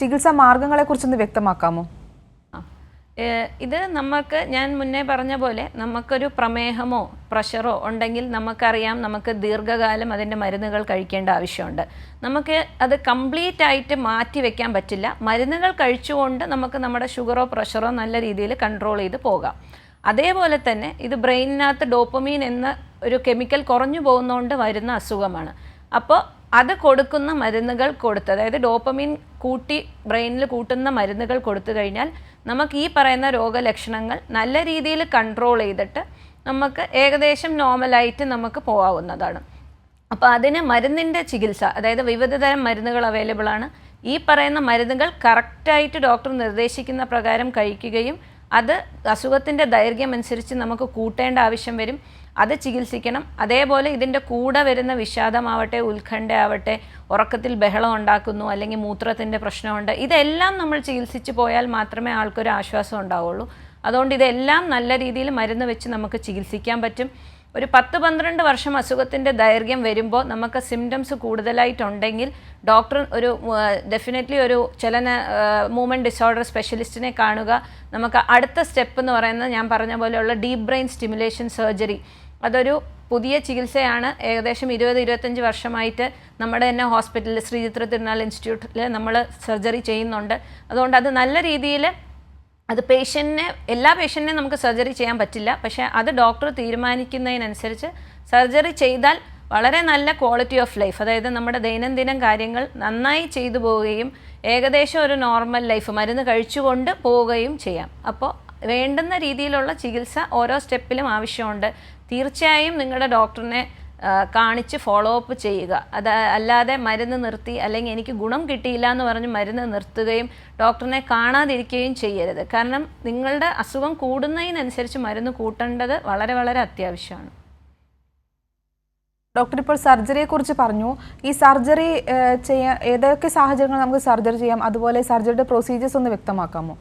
ചികിത്സാ മാർഗങ്ങളെക്കുറിച്ചൊന്ന് വ്യക്തമാക്കാമോ? ഇത് നമുക്ക് ഞാൻ മുന്നേ പറഞ്ഞ പോലെ നമുക്കൊരു പ്രമേഹമോ പ്രഷറോ ഉണ്ടെങ്കിൽ നമുക്കറിയാം നമുക്ക് ദീർഘകാലം അതിൻ്റെ മരുന്നുകൾ കഴിക്കേണ്ട ആവശ്യമുണ്ട്. നമുക്ക് അത് കംപ്ലീറ്റ് ആയിട്ട് മാറ്റി വെക്കാൻ പറ്റില്ല. മരുന്നുകൾ കഴിച്ചുകൊണ്ട് നമുക്ക് നമ്മുടെ ഷുഗറോ പ്രഷറോ നല്ല രീതിയിൽ കൺട്രോൾ ചെയ്ത് പോകാം. അതേപോലെ തന്നെ ഇത് ബ്രെയിനിനകത്ത് ഡോപ്പമീൻ എന്ന ഒരു കെമിക്കൽ കുറഞ്ഞു പോകുന്നതുകൊണ്ട് വരുന്ന അസുഖമാണ്. അപ്പോൾ അത് കൊടുക്കുന്ന മരുന്നുകൾ കൊടുത്ത്, അതായത് ഡോപ്പമീൻ കൂട്ടി ബ്രെയിനിൽ കൂട്ടുന്ന മരുന്നുകൾ കൊടുത്തു കഴിഞ്ഞാൽ നമുക്ക് ഈ പറയുന്ന രോഗലക്ഷണങ്ങൾ നല്ല രീതിയിൽ കൺട്രോൾ ചെയ്തിട്ട് നമുക്ക് ഏകദേശം നോർമലായിട്ട് നമുക്ക് പോകാവുന്നതാണ്. അപ്പോൾ അതിന് മരുന്നിൻ്റെ ചികിത്സ, അതായത് വിവിധതരം മരുന്നുകൾ അവൈലബിൾ ആണ്. ഈ പറയുന്ന മരുന്നുകൾ കറക്റ്റായിട്ട് ഡോക്ടർ നിർദ്ദേശിക്കുന്ന പ്രകാരം കഴിക്കുകയും അത് അസുഖത്തിൻ്റെ ദൈർഘ്യം അനുസരിച്ച് നമുക്ക് കൂട്ടേണ്ട ആവശ്യം വരും. അത് ചികിത്സിക്കണം. അതേപോലെ ഇതിൻ്റെ കൂടെ വരുന്ന വിഷാദമാവട്ടെ, ഉത്കണ്ഠ ആവട്ടെ, ഉറക്കത്തിൽ ബഹളം ഉണ്ടാക്കുന്നു, അല്ലെങ്കിൽ മൂത്രത്തിൻ്റെ പ്രശ്നമുണ്ട്, ഇതെല്ലാം നമ്മൾ ചികിത്സിച്ച് പോയാൽ മാത്രമേ ആൾക്കൊരു ആശ്വാസം ഉണ്ടാവുള്ളൂ. അതുകൊണ്ട് ഇതെല്ലാം നല്ല രീതിയിൽ മരുന്ന് വെച്ച് നമുക്ക് ചികിത്സിക്കാൻ പറ്റും. ഒരു 10-12 വർഷം അസുഖത്തിൻ്റെ ദൈർഘ്യം വരുമ്പോൾ നമുക്ക് സിംറ്റംസ് കൂടുതലായിട്ടുണ്ടെങ്കിൽ ഡോക്ടർ ഒരു ഡെഫിനറ്റ്ലി ഒരു ചലന മൂവ്മെൻറ്റ് ഡിസോർഡർ സ്പെഷ്യലിസ്റ്റിനെ കാണുക. നമുക്ക് അടുത്ത സ്റ്റെപ്പ് എന്ന് പറയുന്നത് ഞാൻ പറഞ്ഞ പോലെയുള്ള ഡീപ്പ് ബ്രെയിൻ സ്റ്റിമുലേഷൻ സർജറി. അതൊരു പുതിയ ചികിത്സയാണ്. ഏകദേശം 20-25 വർഷമായിട്ട് നമ്മുടെ തന്നെ ഹോസ്പിറ്റലിൽ ശ്രീചിത്ര തിരുനാൾ ഇൻസ്റ്റിറ്റ്യൂട്ടിൽ നമ്മൾ സർജറി ചെയ്യുന്നുണ്ട്. അതുകൊണ്ട് അത് നല്ല രീതിയിൽ അത് എല്ലാ പേഷ്യൻറ്റിനെ നമുക്ക് സർജറി ചെയ്യാൻ പറ്റില്ല. പക്ഷേ അത് ഡോക്ടർ തീരുമാനിക്കുന്നതിനനുസരിച്ച് സർജറി ചെയ്താൽ വളരെ നല്ല ക്വാളിറ്റി ഓഫ് ലൈഫ്, അതായത് നമ്മുടെ ദൈനംദിനം കാര്യങ്ങൾ നന്നായി ചെയ്തു പോവുകയും ഏകദേശം ഒരു നോർമൽ ലൈഫ് മരുന്ന് കഴിച്ചുകൊണ്ട് പോവുകയും ചെയ്യാം. അപ്പോൾ വേണ്ടുന്ന രീതിയിലുള്ള ചികിത്സ ഓരോ സ്റ്റെപ്പിലും ആവശ്യമുണ്ട്. തീർച്ചയായും നിങ്ങളുടെ ഡോക്ടറിനെ കാണിച്ച് ഫോളോ അപ്പ് ചെയ്യുക. അല്ലാതെ മരുന്ന് നിർത്തി അല്ലെങ്കിൽ എനിക്ക് ഗുണം കിട്ടിയില്ല എന്ന് പറഞ്ഞ് മരുന്ന് നിർത്തുകയും ഡോക്ടറിനെ കാണാതിരിക്കുകയും ചെയ്യരുത്. കാരണം നിങ്ങളുടെ അസുഖം കൂടുന്നതിനനുസരിച്ച് മരുന്ന് കൂട്ടേണ്ടത് വളരെ വളരെ അത്യാവശ്യമാണ്. ഡോക്ടർ, ഇപ്പോൾ സർജറിയെ കുറിച്ച് പറഞ്ഞു. ഈ സർജറി ചെയ്യാൻ ഏതൊക്കെ സാഹചര്യങ്ങൾ നമുക്ക് സർജറി ചെയ്യാം? അതുപോലെ സർജറിയുടെ പ്രൊസീജിയേഴ്സ് ഒന്ന് വ്യക്തമാക്കാമോ?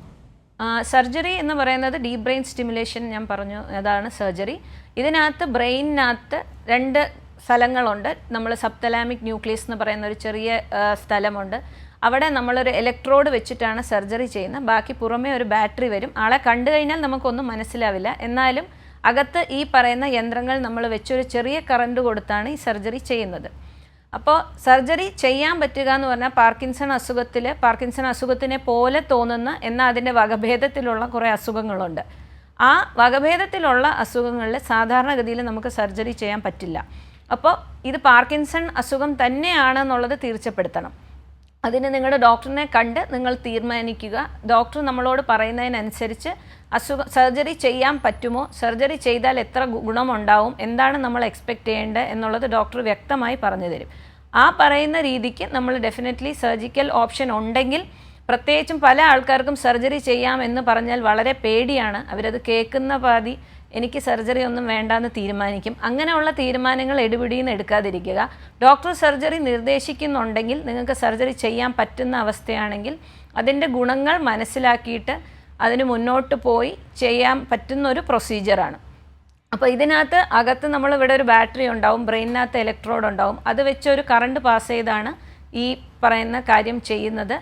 സർജറി എന്ന് പറയുന്നത് ഡീപ്പ് ബ്രെയിൻ സ്റ്റിമുലേഷൻ ഞാൻ പറഞ്ഞു, അതാണ് സർജറി. ഇതിനകത്ത് ബ്രെയിനിനകത്ത് 2 സ്ഥലങ്ങളുണ്ട്. നമ്മൾ സബ്തലാമിക് ന്യൂക്ലിയസ് എന്ന് പറയുന്ന ഒരു ചെറിയ സ്ഥലമുണ്ട്. അവിടെ നമ്മളൊരു ഇലക്ട്രോഡ് വെച്ചിട്ടാണ് സർജറി ചെയ്യുന്നത്. ബാക്കി പുറമേ ഒരു ബാറ്ററി വരും. ആളെ കണ്ടു കഴിഞ്ഞാൽ നമുക്കൊന്നും മനസ്സിലാവില്ല. എന്നാലും അകത്ത് ഈ പറയുന്ന യന്ത്രങ്ങൾ നമ്മൾ വെച്ചൊരു ചെറിയ കറണ്ട് കൊടുത്താണ് ഈ സർജറി ചെയ്യുന്നത്. അപ്പോൾ സർജറി ചെയ്യാൻ പറ്റുക എന്ന് പറഞ്ഞാൽ പാർക്കിൻസൺ അസുഖത്തിനെ പോലെ തോന്നുന്ന എന്നാൽ അതിൻ്റെ വകഭേദത്തിലുള്ള കുറേ അസുഖങ്ങളുണ്ട്. ആ വകഭേദത്തിലുള്ള അസുഖങ്ങളിൽ സാധാരണഗതിയിൽ നമുക്ക് സർജറി ചെയ്യാൻ പറ്റില്ല. അപ്പോൾ ഇത് പാർക്കിൻസൺ അസുഖം തന്നെയാണെന്നുള്ളത് തീർച്ചപ്പെടുത്തണം. അതിന് നിങ്ങളുടെ ഡോക്ടറിനെ കണ്ട് നിങ്ങൾ തീരുമാനിക്കുക. ഡോക്ടർ നമ്മളോട് പറയുന്നതിനനുസരിച്ച് സർജറി ചെയ്യാൻ പറ്റുമോ, സർജറി ചെയ്താൽ എത്ര ഗുണമുണ്ടാവും, എന്താണ് നമ്മൾ എക്സ്പെക്റ്റ് ചെയ്യേണ്ടത് എന്നുള്ളത് ഡോക്ടർ വ്യക്തമായി പറഞ്ഞു തരും. ആ പറയുന്ന രീതിക്ക് നമ്മൾ ഡെഫിനറ്റ്ലി സർജിക്കൽ ഓപ്ഷൻ ഉണ്ടെങ്കിൽ, പ്രത്യേകിച്ചും പല ആൾക്കാർക്കും സർജറി ചെയ്യാം എന്ന് പറഞ്ഞാൽ വളരെ പേടിയാണ്. അവരത് കേൾക്കുന്ന പാതി എനിക്ക് സർജറി ഒന്നും വേണ്ടാന്ന് തീരുമാനിക്കും. അങ്ങനെയുള്ള തീരുമാനങ്ങൾ എടുപിടിയെന്ന് എടുക്കാതിരിക്കുക. ഡോക്ടർ സർജറി നിർദ്ദേശിക്കുന്നുണ്ടെങ്കിൽ നിങ്ങൾക്ക് സർജറി ചെയ്യാൻ പറ്റുന്ന അവസ്ഥയാണെങ്കിൽ അതിൻ്റെ ഗുണങ്ങൾ മനസ്സിലാക്കിയിട്ട് അതിന് മുന്നോട്ട് പോയി ചെയ്യാൻ പറ്റുന്ന ഒരു പ്രൊസീജിയറാണ്. അപ്പോൾ ഇതിനകത്ത് അകത്ത് ഇവിടെ ഒരു ബാറ്ററി ഉണ്ടാവും, ബ്രെയിനിനകത്ത് ഇലക്ട്രോഡ് ഉണ്ടാവും. അത് വെച്ച് ഒരു കറണ്ട് പാസ് ചെയ്താണ് ഈ പറയുന്ന കാര്യം ചെയ്യുന്നത്.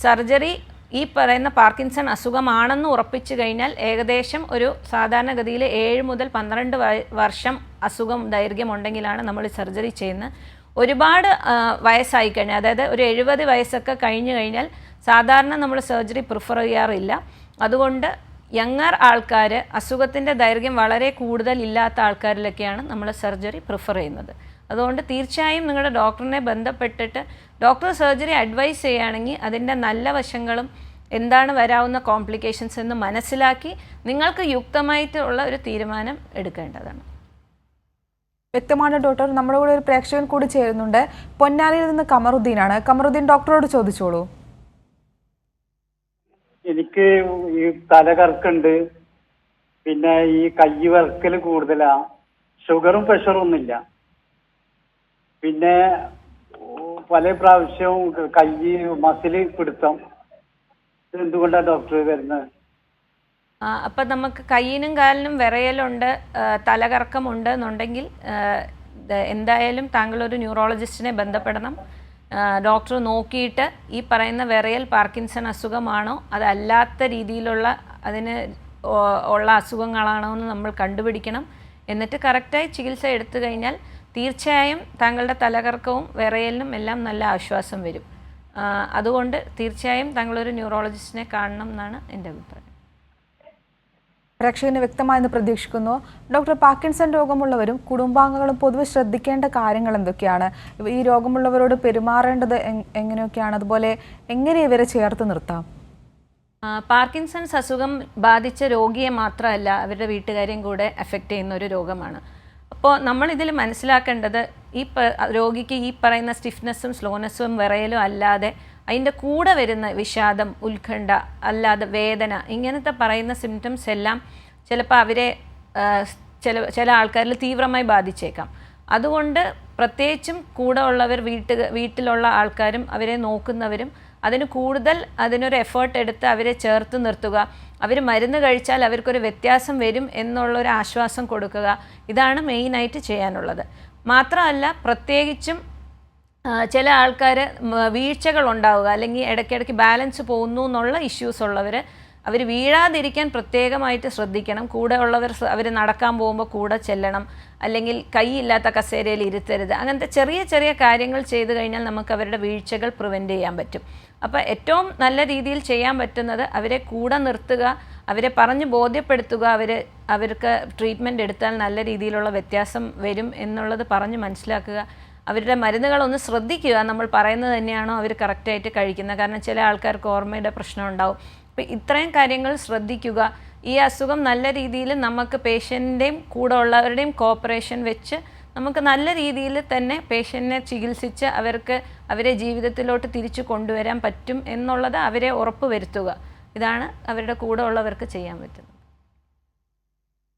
സർജറി ഈ പറയുന്ന പാർക്കിൻസൺ അസുഖമാണെന്ന് ഉറപ്പിച്ചു കഴിഞ്ഞാൽ ഏകദേശം ഒരു സാധാരണഗതിയിൽ 7 മുതൽ 12 വർഷം അസുഖം ദൈർഘ്യം ഉണ്ടെങ്കിലാണ് നമ്മൾ സർജറി ചെയ്യുന്നത്. ഒരുപാട് വയസ്സായി കഴിഞ്ഞാൽ, അതായത് ഒരു 70 വയസ്സൊക്കെ കഴിഞ്ഞു കഴിഞ്ഞാൽ സാധാരണ നമ്മൾ സർജറി പ്രിഫർ ചെയ്യാറില്ല. അതുകൊണ്ട് യങ്ങർ ആൾക്കാർ, അസുഖത്തിൻ്റെ ദൈർഘ്യം വളരെ കൂടുതലില്ലാത്ത ആൾക്കാരിലൊക്കെയാണ് നമ്മൾ സർജറി പ്രിഫർ ചെയ്യുന്നത്. അതുകൊണ്ട് തീർച്ചയായും നിങ്ങളുടെ ഡോക്ടറിനെ ബന്ധപ്പെട്ടിട്ട് ഡോക്ടർ സർജറി അഡ്വൈസ് ചെയ്യുകയാണെങ്കിൽ അതിൻ്റെ നല്ല വശങ്ങളും എന്താണ് വരാവുന്ന കോംപ്ലിക്കേഷൻസ് എന്ന് മനസ്സിലാക്കി നിങ്ങൾക്ക് യുക്തമായിട്ടുള്ള ഒരു തീരുമാനം എടുക്കേണ്ടതാണ്. വ്യക്തമാണ് ഡോക്ടർ. നമ്മുടെ കൂടെ ഒരു പ്രേക്ഷകൻ കൂടി ചേരുന്നുണ്ട്. പൊന്നാനിയിൽ നിന്ന് കമറുദ്ദീനാണ്. കമറുദ്ദീൻ, ഡോക്ടറോട് ചോദിച്ചോളൂ. എനിക്ക് ഈ തലകറക്കുണ്ട്, പിന്നെ ഈ കൈ വിറക്കൽ കൂടുതലാ, ഷുഗറും പ്രഷറും ഒന്നുമില്ല. പിന്നെ പല പ്രാവശ്യവും കൈ മസിൽ പിടുത്തം. എന്തുകൊണ്ടാണ് ഡോക്ടർ വരുന്നത്? അപ്പം നമുക്ക് കയ്യിനും കാലിനും വിറയലുണ്ട്, തലകറക്കമുണ്ട് എന്നുണ്ടെങ്കിൽ എന്തായാലും താങ്കളൊരു ന്യൂറോളജിസ്റ്റിനെ ബന്ധപ്പെടണം. ഡോക്ടർ നോക്കിയിട്ട് ഈ പറയുന്ന വിറയൽ പാർക്കിൻസൺ അസുഖമാണോ അതല്ലാത്ത രീതിയിലുള്ള അതിന് ഉള്ള അസുഖങ്ങളാണോ എന്ന് നമ്മൾ കണ്ടുപിടിക്കണം. എന്നിട്ട് കറക്റ്റായി ചികിത്സ എടുത്തു കഴിഞ്ഞാൽ തീർച്ചയായും താങ്കളുടെ തലകറക്കവും വിറയലിനും എല്ലാം നല്ല ആശ്വാസം വരും. അതുകൊണ്ട് തീർച്ചയായും താങ്കളൊരു ന്യൂറോളജിസ്റ്റിനെ കാണണം എന്നാണ് എൻ്റെ അഭിപ്രായം. പ്രേക്ഷകന് വ്യക്തമായെന്ന് പ്രതീക്ഷിക്കുന്നു. ഡോക്ടർ, പാർക്കിൻസൺ രോഗമുള്ളവരും കുടുംബാംഗങ്ങളും പൊതുവെ ശ്രദ്ധിക്കേണ്ട കാര്യങ്ങൾ എന്തൊക്കെയാണ്? ഈ രോഗമുള്ളവരോട് പെരുമാറേണ്ടത് എങ്ങനെയൊക്കെയാണ്? അതുപോലെ എങ്ങനെ ഇവരെ ചേർത്ത് നിർത്താം? പാർക്കിൻസൺസ് അസുഖം ബാധിച്ച രോഗിയെ മാത്രമല്ല അവരുടെ വീട്ടുകാരെയും കൂടെ എഫക്റ്റ് ചെയ്യുന്ന ഒരു രോഗമാണ്. അപ്പോൾ നമ്മളിതിൽ മനസ്സിലാക്കേണ്ടത് ഈ രോഗിക്ക് ഈ പറയുന്ന സ്റ്റിഫ്നെസ്സും സ്ലോനെസ്സും വിറയലും അല്ലാതെ അതിൻ്റെ കൂടെ വരുന്ന വിഷാദം, ഉത്കണ്ഠ, അല്ലാതെ വേദന, ഇങ്ങനത്തെ പറയുന്ന സിംറ്റംസ് എല്ലാം ചിലപ്പോൾ അവരെ ചില ആൾക്കാരിൽ തീവ്രമായി ബാധിച്ചേക്കാം. അതുകൊണ്ട് പ്രത്യേകിച്ചും കൂടെ ഉള്ളവർ വീട്ടിലുള്ള ആൾക്കാരും അവരെ നോക്കുന്നവരും അതിനൊരു എഫേർട്ട് എടുത്ത് അവരെ ചേർത്ത് നിർത്തുക. അവർ മരുന്ന് കഴിച്ചാൽ അവർക്കൊരു വ്യത്യാസം വരും എന്നുള്ളൊരു ആശ്വാസം കൊടുക്കുക. ഇതാണ് മെയിനായിട്ട് ചെയ്യാനുള്ളത്. മാത്രമല്ല, പ്രത്യേകിച്ചും ചില ആൾക്കാർ വീഴ്ചകൾ ഉണ്ടാവുക അല്ലെങ്കിൽ ഇടയ്ക്കിടയ്ക്ക് ബാലൻസ് പോകുന്നു എന്നുള്ള ഇഷ്യൂസ് ഉള്ളവർ അവർ വീഴാതിരിക്കാൻ പ്രത്യേകമായിട്ട് ശ്രദ്ധിക്കണം. കൂടെ ഉള്ളവർ അവർ നടക്കാൻ പോകുമ്പോൾ കൂടെ ചെല്ലണം, അല്ലെങ്കിൽ കൈയില്ലാത്ത കസേരയിൽ ഇരുത്തരുത്. അങ്ങനത്തെ ചെറിയ ചെറിയ കാര്യങ്ങൾ ചെയ്തു കഴിഞ്ഞാൽ നമുക്ക് അവരുടെ വീഴ്ചകൾ പ്രിവെൻറ്റ് ചെയ്യാൻ പറ്റും. അപ്പോൾ ഏറ്റവും നല്ല രീതിയിൽ ചെയ്യാൻ പറ്റുന്നത് അവരെ കൂടെ നിർത്തുക, അവരെ പറഞ്ഞ് ബോധ്യപ്പെടുത്തുക, അവർക്ക് ട്രീറ്റ്മെൻറ്റ് എടുത്താൽ നല്ല രീതിയിലുള്ള വ്യത്യാസം വരും എന്നുള്ളത് പറഞ്ഞ് മനസ്സിലാക്കുക. അവരുടെ മരുന്നുകളൊന്ന് ശ്രദ്ധിക്കുക, നമ്മൾ പറയുന്നത് തന്നെയാണോ അവർ കറക്റ്റായിട്ട് കഴിക്കുന്നത്. കാരണം ചില ആൾക്കാർക്ക് ഓർമ്മയുടെ പ്രശ്നം ഉണ്ടാവും. അപ്പോൾ ഇത്രയും കാര്യങ്ങൾ ശ്രദ്ധിക്കുക. ഈ അസുഖം നല്ല രീതിയിൽ നമുക്ക് പേഷ്യൻ്റിൻ്റെയും കൂടെ ഉള്ളവരുടെയും കോപ്പറേഷൻ വെച്ച് നമുക്ക് നല്ല രീതിയിൽ തന്നെ പേഷ്യൻറ്റിനെ ചികിത്സിച്ച് അവരെ ജീവിതത്തിലോട്ട് തിരിച്ചു കൊണ്ടുവരാൻ പറ്റും എന്നുള്ളത് അവരെ ഉറപ്പ് വരുത്തുക. ഇതാണ് അവരുടെ കൂടെ ഉള്ളവർക്ക് ചെയ്യാൻ പറ്റുന്നത്.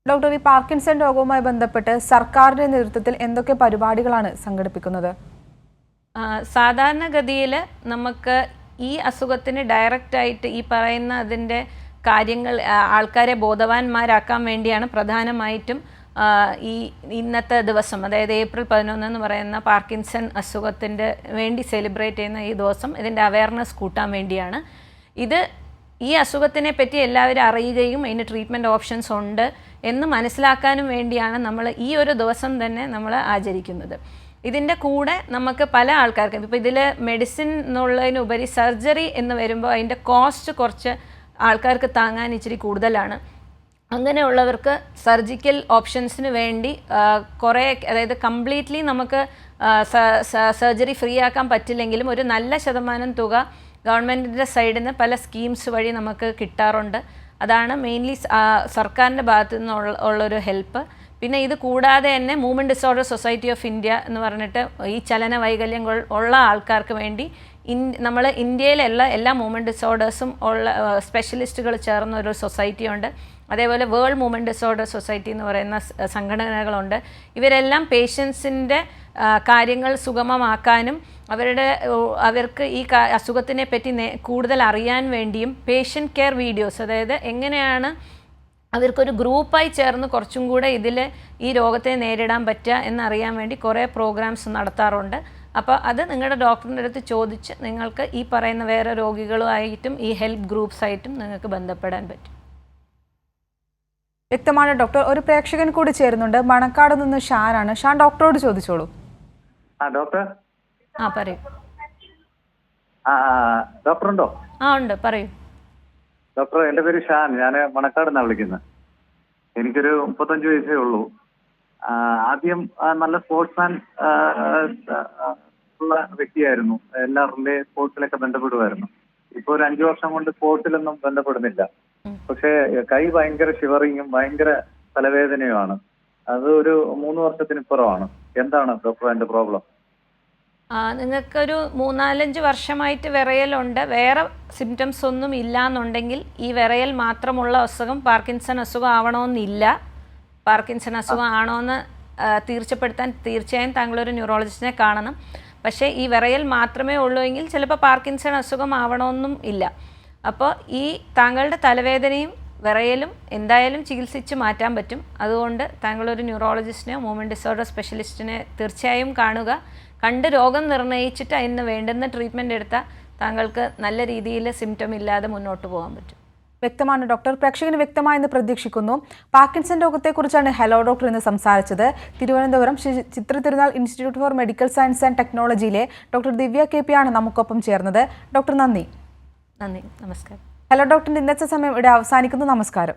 ഡോക്ടർ, ഈ പാർക്കിൻസൺ രോഗവുമായി ബന്ധപ്പെട്ട് സർക്കാരിൻ്റെ നേതൃത്വത്തിൽ എന്തൊക്കെ പരിപാടികളാണ് സംഘടിപ്പിക്കുന്നത്? സാധാരണഗതിയിൽ നമുക്ക് ഈ അസുഖത്തിന് ഡയറക്റ്റായിട്ട് ഈ പറയുന്ന അതിൻ്റെ കാര്യങ്ങൾ ആൾക്കാരെ ബോധവാന്മാരാക്കാൻ വേണ്ടിയാണ് പ്രധാനമായിട്ടും ഈ ഇന്നത്തെ ദിവസം, അതായത് ഏപ്രിൽ 11 എന്ന് പറയുന്ന പാർക്കിൻസൺ അസുഖത്തിൻ്റെ വേണ്ടി സെലിബ്രേറ്റ് ചെയ്യുന്ന ഈ ദിവസം ഇതിൻ്റെ അവയർനെസ് കൂട്ടാൻ വേണ്ടിയാണ്. ഈ അസുഖത്തിനെ പറ്റി എല്ലാവരും അറിയുകയും അതിന് ട്രീറ്റ്മെൻറ്റ് ഓപ്ഷൻസ് ഉണ്ട് എന്ന് മനസ്സിലാക്കാനും വേണ്ടിയാണ് നമ്മൾ ഈ ഒരു ദിവസം തന്നെ നമ്മൾ ആചരിക്കുന്നത്. ഇതിൻ്റെ കൂടെ നമുക്ക് പല ആൾക്കാർക്കും ഇപ്പോൾ ഇതിൽ മെഡിസിൻ എന്നുള്ളതിനുപരി സർജറി എന്ന് വരുമ്പോൾ അതിൻ്റെ കോസ്റ്റ് കുറച്ച് ആൾക്കാർക്ക് താങ്ങാൻ ഇച്ചിരി കൂടുതലാണ്. അങ്ങനെയുള്ളവർക്ക് സർജിക്കൽ ഓപ്ഷൻസിന് വേണ്ടി കുറേ, അതായത് കംപ്ലീറ്റ്ലി നമുക്ക് സർജറി ഫ്രീ ആക്കാൻ പറ്റില്ലെങ്കിലും ഒരു നല്ല ശതമാനം തുക ഗവൺമെൻറ്റിൻ്റെ സൈഡിൽ നിന്ന് പല സ്കീംസ് വഴി നമുക്ക് കിട്ടാറുണ്ട്. അതാണ് മെയിൻലി സർക്കാരിൻ്റെ ഭാഗത്തു നിന്നുള്ളൊരു ഹെൽപ്പ്. പിന്നെ ഇത് കൂടാതെ തന്നെ movement disorder society of India എന്ന് പറഞ്ഞിട്ട് ഈ ചലന വൈകല്യങ്ങൾ ഉള്ള ആൾക്കാർക്ക് വേണ്ടി നമ്മൾ ഇന്ത്യയിലുള്ള എല്ലാ മൂവ്മെൻറ്റ് ഡിസോർഡേഴ്സും ഉള്ള സ്പെഷ്യലിസ്റ്റുകൾ ചേർന്ന ഒരു സൊസൈറ്റി ഉണ്ട്. അതേപോലെ വേൾഡ് മൂവ്മെൻറ്റ് ഡിസോർഡർ സൊസൈറ്റി എന്ന് പറയുന്ന സംഘടനകളുണ്ട്. ഇവരെല്ലാം പേഷ്യൻസിൻ്റെ കാര്യങ്ങൾ സുഗമമാക്കാനും അവർക്ക് ഈ അസുഖത്തിനെ പറ്റി കൂടുതൽ അറിയാൻ വേണ്ടിയും പേഷ്യൻ്റ് കെയർ വീഡിയോസ്, അതായത് എങ്ങനെയാണ് അവർക്കൊരു ഗ്രൂപ്പായി ചേർന്ന് കുറച്ചും കൂടെ ഈ രോഗത്തെ നേരിടാൻ പറ്റുക എന്നറിയാൻ വേണ്ടി കുറേ പ്രോഗ്രാംസ് നടത്താറുണ്ട്. അപ്പോൾ അത് നിങ്ങളുടെ ഡോക്ടറിൻ്റെ അടുത്ത് ചോദിച്ച് നിങ്ങൾക്ക് ഈ പറയുന്ന വേറെ രോഗികളുമായിട്ടും ഈ ഹെൽപ്പ് ഗ്രൂപ്പ്സ് ആയിട്ടും നിങ്ങൾക്ക് ബന്ധപ്പെടാൻ പറ്റും. വ്യക്തമാണ് ഡോക്ടർ. ഒരു പ്രേക്ഷകൻ കൂടി ചേരുന്നുണ്ട്. മണക്കാട് നിന്ന് ഷാനാണ്. ഷാൻ, ഡോക്ടറോട് ചോദിച്ചോളൂ. ഡോക്ടർ പറയൂ. ഡോക്ടർ ഉണ്ടോ? ഉണ്ട്, പറയൂ. ഡോക്ടർ, എൻ്റെ പേര് ഷാൻ. ഞാൻ മണക്കാട് നിന്നാണ് വിളിക്കുന്നത്. എനിക്കൊരു 35 വയസ്സേ ഉള്ളൂ. ആദ്യം നല്ല സ്പോർട്സ്മാൻ ഉള്ള വ്യക്തിയായിരുന്നു. എല്ലാവരുടെ സ്പോർട്സിലൊക്കെ ബന്ധപ്പെടുമായിരുന്നു. ഇപ്പോൾ ഒരു 5 വർഷം കൊണ്ട് സ്പോർട്സിലൊന്നും ബന്ധപ്പെടുന്നില്ല. പക്ഷേ കൈ ഭയങ്കര ഷിവറിങ്ങും ഭയങ്കര തലവേദനയുമാണ്. അത് ഒരു 3 വർഷത്തിനിപ്പുറമാണ്. എന്താണ് ഡോക്ടർ എൻ്റെ പ്രോബ്ലം? നിങ്ങൾക്കൊരു 3-4 വർഷമായിട്ട് വിറയലുണ്ട്, വേറെ സിംറ്റംസ് ഒന്നും ഇല്ല എന്നുണ്ടെങ്കിൽ ഈ വിറയൽ മാത്രമുള്ള അസുഖം പാർക്കിൻസൺ അസുഖം ആവണമെന്നില്ല. പാർക്കിൻസൺ അസുഖം ആണോ എന്ന് തീർച്ചപ്പെടുത്താൻ തീർച്ചയായും താങ്കളൊരു ന്യൂറോളജിസ്റ്റിനെ കാണണം. പക്ഷേ ഈ വിറയൽ മാത്രമേ ഉള്ളൂ എങ്കിൽ ചിലപ്പോൾ പാർക്കിൻസൺ അസുഖം ആവണമെന്നും ഇല്ല. അപ്പോൾ ഈ താങ്കളുടെ തലവേദനയും വിറയലും എന്തായാലും ചികിത്സിച്ച് മാറ്റാൻ പറ്റും. അതുകൊണ്ട് താങ്കളൊരു ന്യൂറോളജിസ്റ്റിനെയോ മൂവ്മെൻറ്റ് ഡിസോർഡർ സ്പെഷ്യലിസ്റ്റിനെ തീർച്ചയായും കാണുക. കണ്ട് രോഗം നിർണ്ണയിച്ചിട്ട് അതിന് വേണ്ടുന്ന ട്രീറ്റ്മെൻറ്റ് എടുത്താൽ താങ്കൾക്ക് നല്ല രീതിയിൽ സിംറ്റം ഇല്ലാതെ മുന്നോട്ട് പോകാൻ പറ്റും. വ്യക്തമാണ് ഡോക്ടർ. പ്രേക്ഷകന് വ്യക്തമായെന്ന് പ്രതീക്ഷിക്കുന്നു. പാർക്കിൻസൺ രോഗത്തെക്കുറിച്ചാണ് ഹലോ ഡോക്ടർ ഇന്ന് സംസാരിച്ചത്. Thiruvananthapuram Chitra Tirunal institute for medical science and ടെക്നോളജിയിലെ ഡോക്ടർ ദിവ്യ KP ആണ് നമുക്കൊപ്പം ചേർന്നത്. ഡോക്ടർ നന്ദി. നന്ദി, നമസ്കാരം. ഹലോ ഡോക്ടറിന്റെ ഇന്നത്തെ സമയം ഇവിടെ അവസാനിക്കുന്നു. നമസ്കാരം.